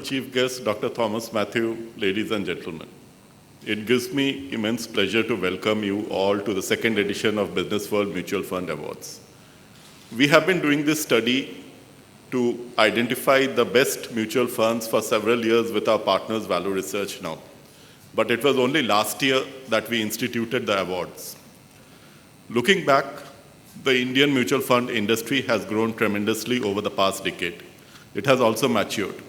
Chief Guest, Dr. Thomas Matthew, ladies and gentlemen. It gives me immense pleasure to welcome you all to the second edition of Businessworld Mutual Fund Awards. We have been doing this study to identify the best mutual funds for several years with our partners Value Research now. But it was only last year that we instituted the awards. Looking back, the Indian mutual fund industry has grown tremendously over the past decade. It has also matured.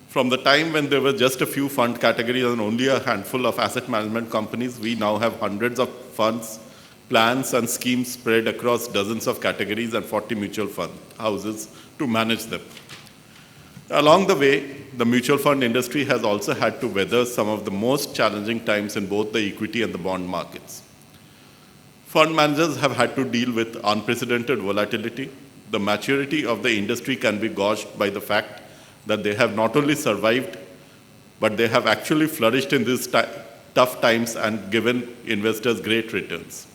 From the time when there were just a few fund categories and only a handful of asset management companies, we now have hundreds of funds, plans, and schemes spread across dozens of categories and 40 mutual fund houses to manage them. Along the way, the mutual fund industry has also had to weather some of the most challenging times in both the equity and the bond markets. Fund managers have had to deal with unprecedented volatility. The maturity of the industry can be gauged by the fact that they have not only survived, but they have actually flourished in these tough times and given investors great returns.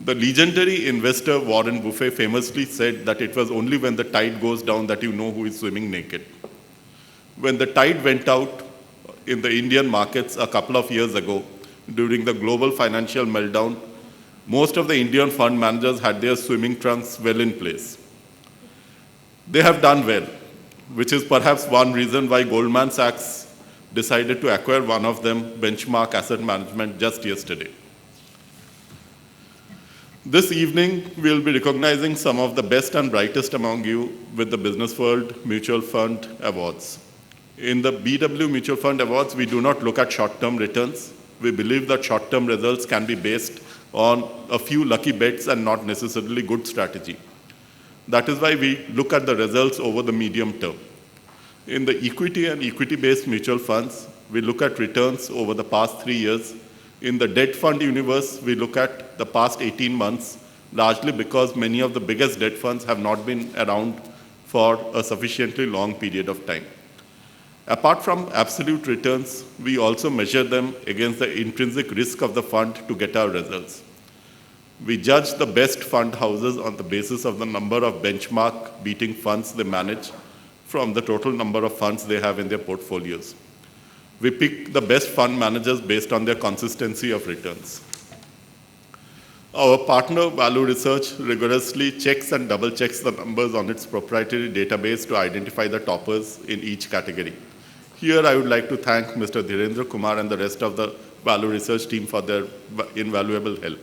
The legendary investor Warren Buffett famously said that it was only when the tide goes down that you know who is swimming naked. When the tide went out in the Indian markets a couple of years ago, during the global financial meltdown, most of the Indian fund managers had their swimming trunks well in place. They have done well, which is perhaps one reason why Goldman Sachs decided to acquire one of them, Benchmark Asset Management, just yesterday. This evening, we'll be recognizing some of the best and brightest among you with the Businessworld Mutual Fund Awards. In the BW Mutual Fund Awards, we do not look at short-term returns. We believe that short-term results can be based on a few lucky bets and not necessarily good strategy. That is why we look at the results over the medium term. In the equity and equity-based mutual funds, we look at returns over the past 3 years. In the debt fund universe, we look at the past 18 months, largely because many of the biggest debt funds have not been around for a sufficiently long period of time. Apart from absolute returns, we also measure them against the intrinsic risk of the fund to get our results. We judge the best fund houses on the basis of the number of benchmark beating funds they manage from the total number of funds they have in their portfolios. We pick the best fund managers based on their consistency of returns. Our partner, Value Research, rigorously checks and double checks the numbers on its proprietary database to identify the toppers in each category. Here, I would like to thank Mr. Dhirendra Kumar and the rest of the Value Research team for their invaluable help.